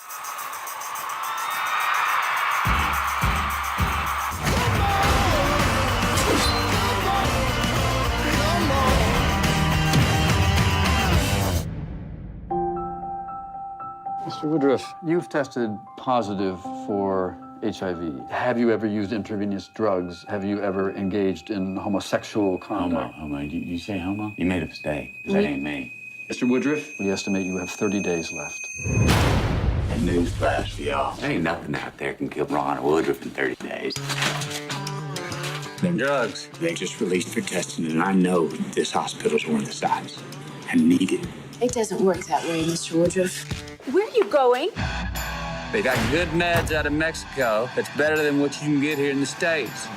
Mr. Woodroof, you've tested positive for HIV. Have you ever used intravenous drugs? Have you ever engaged in homosexual conduct? Homo. You say homo? You made a mistake, because that ain't me. Mr. Woodroof, we estimate you have 30 days left. And newsflash for y'all. There ain't nothing out there can kill Ron Woodroof in 30 days. Them drugs, they just released for testing, and I know this hospital's one of the sites. I need it. It doesn't work that way, Mr. Woodroof. Where are you going? They got good meds out of Mexico that's better than what you can get here in the States.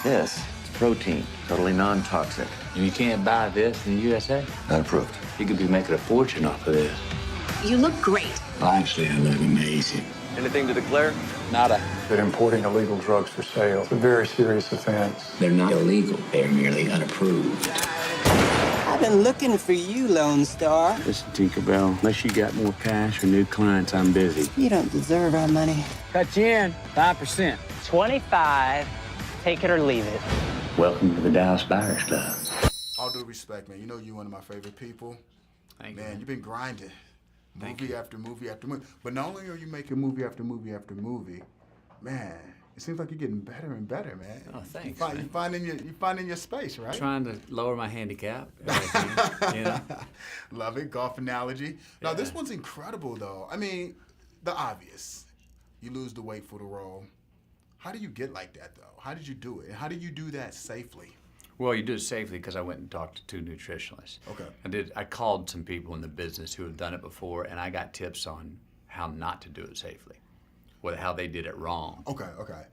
This is protein, totally non-toxic. And you can't buy this in the USA? Not approved. You could be making a fortune off of this. You look great. Actually, I look amazing. Anything to declare? Nada. That importing illegal drugs for sale is a very serious offense. They're not illegal. They're merely unapproved. I've been looking for you, Lone Star. Listen, Tinkerbell, unless you got more cash or new clients, I'm busy. You don't deserve our money. Cut you in 5%. 25. Take it or leave it. Welcome to the Dallas Buyers Club. All due respect, man. You know you're one of my favorite people. Thank man, you. You've been grinding. Movie after movie after movie. But not only are you making movie after movie after movie, man, it seems like you're getting better and better, man. Oh, thanks, You're finding your space, right? Trying to lower my handicap. You know? Love it. Golf analogy. Now, this one's incredible, though. I mean, the obvious. You lose the weight for the role. How do you get like that, though? How did you do it? And how do you do that safely? Well, you do it safely because I went and talked to 2 nutritionists. Okay. I called some people in the business who have done it before, and I got tips on how not to do it safely, how they did it wrong. Okay, okay.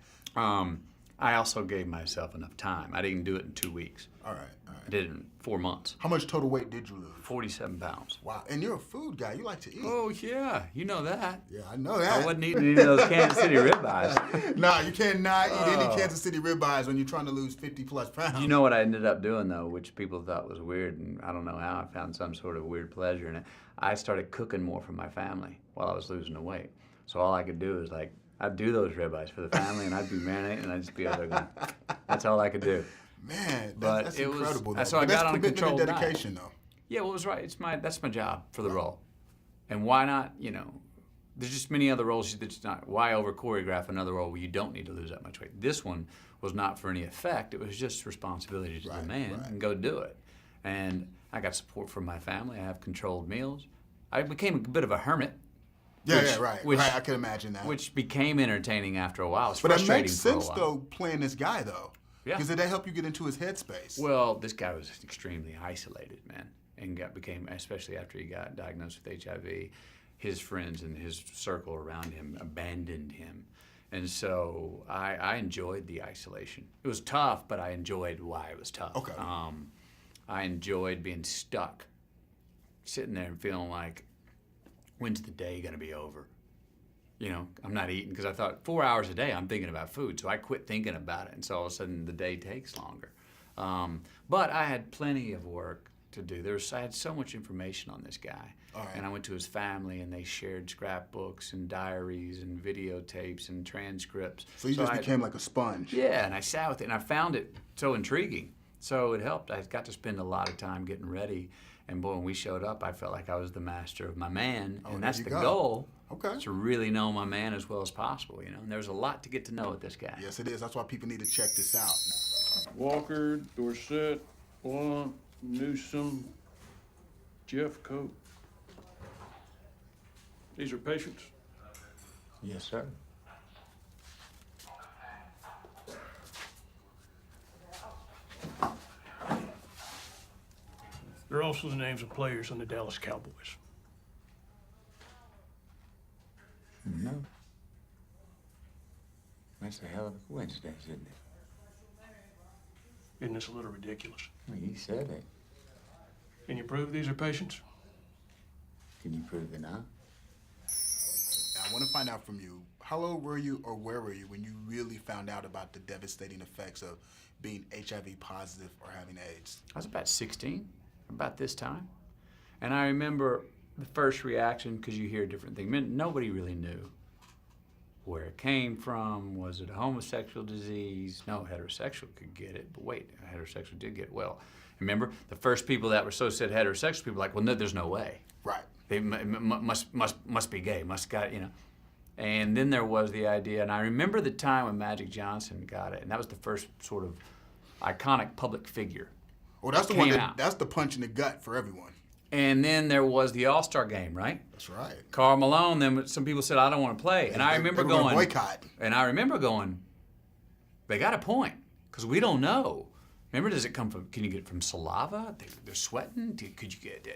I also gave myself enough time. I didn't do it in 2 weeks. All right, all right. I did it in 4 months. How much total weight did you lose? 47 pounds. Wow, and you're a food guy. You like to eat. Oh, yeah. You know that. Yeah, I know that. I wasn't eating any of those Kansas City ribeyes. Nah, you cannot eat any Kansas City ribeyes when you're trying to lose 50-plus pounds. You know what I ended up doing, though, which people thought was weird, and I don't know how I found some sort of weird pleasure in it. I started cooking more for my family while I was losing the weight. So all I could do is, like, I'd do those ribeyes for the family, and I'd be marinating, and I'd just be over there going, that's all I could do. Man, But that's it incredible. was, so I got on a controlled and dedication, diet. though. Yeah, well, it was right. That's my job for the role. And why not, there's just many other roles that's not, why over choreograph another role where you don't need to lose that much weight? This one was not for any effect. It was just responsibility to the man and go do it. And I got support from my family. I have controlled meals. I became a bit of a hermit. Yeah, right. I can imagine that. Which became entertaining after a while. It was but it frustrating makes for a sense, while. though, playing this guy, though. Yeah. Because did that help you get into his headspace? Well, this guy was extremely isolated, man, and became, especially after he got diagnosed with HIV, his friends and his circle around him abandoned him. And so I enjoyed the isolation. It was tough, but I enjoyed why it was tough. Okay. I enjoyed being stuck, sitting there and feeling like, when's the day gonna be over? I'm not eating, because I thought 4 hours a day I'm thinking about food, so I quit thinking about it, and so all of a sudden the day takes longer. But I had plenty of work to do. I had so much information on this guy. And I went to his family, and they shared scrapbooks and diaries and videotapes and transcripts. So you just became like a sponge. Yeah, and I sat with it, and I found it so intriguing. So it helped. I got to spend a lot of time getting ready. And boy, when we showed up, I felt like I was the master of my man. And that's the goal. Okay. To really know my man as well as possible, And there's a lot to get to know with this guy. Yes, it is. That's why people need to check this out. Walker, Dorsett, Blunt, Newsom, Jeffcoat. These are patients? Yes, sir. They're also the names of players on the Dallas Cowboys. No. That's a hell of a coincidence, isn't it? Isn't this a little ridiculous? Well, you said it. Can you prove these are patients? Can you prove they're not? Now, I want to find out from you, how old were you or where were you when you really found out about the devastating effects of being HIV positive or having AIDS? I was about 16, about this time. And I remember the first reaction, because you hear different things, nobody really knew where it came from. Was it a homosexual disease? No, heterosexual could get it, but wait, a heterosexual did get well. Remember, the first people that were said heterosexual people were like, well, no, there's no way. Right. They must be gay, you know. And then there was the idea, and I remember the time when Magic Johnson got it, and that was the first sort of iconic public figure. Well, that's the one that's the punch in the gut for everyone. And then there was the All-Star game, right? That's right. Karl Malone, then some people said, I don't want to play. And I remember going, boycott. And I remember going, they got a point, because we don't know. Remember, does it come from, can you get it from saliva? They're sweating? Could you get,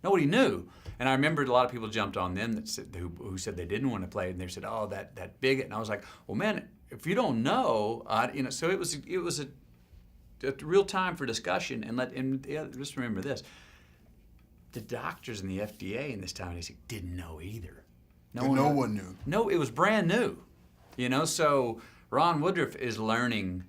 nobody knew. And I remember a lot of people jumped on them that said, who said they didn't want to play, and they said, oh, that bigot. And I was like, well, man, if you don't know, you know, so it was a real time for discussion. And just remember this. The doctors and the FDA in this time didn't know either. No one knew. No, it was brand new. You know, so Ron Woodroof is learning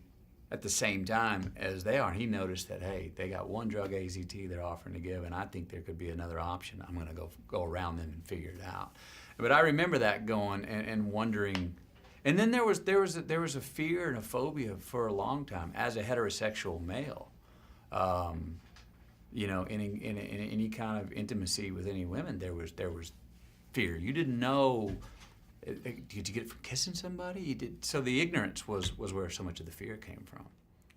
at the same time as they are. He noticed that, hey, they got one drug AZT they're offering to give, and I think there could be another option. I'm gonna go around them and figure it out. But I remember that going and wondering, and then there was a fear and a phobia for a long time as a heterosexual male. You know, in any kind of intimacy with any women, there was fear. You didn't know. Did you get it from kissing somebody? You did. So the ignorance was where so much of the fear came from.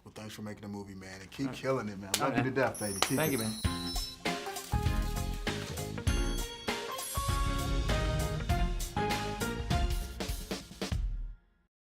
Well, thanks for making the movie, man, and keep killing it, man. Love you to death, baby. Thank you, man.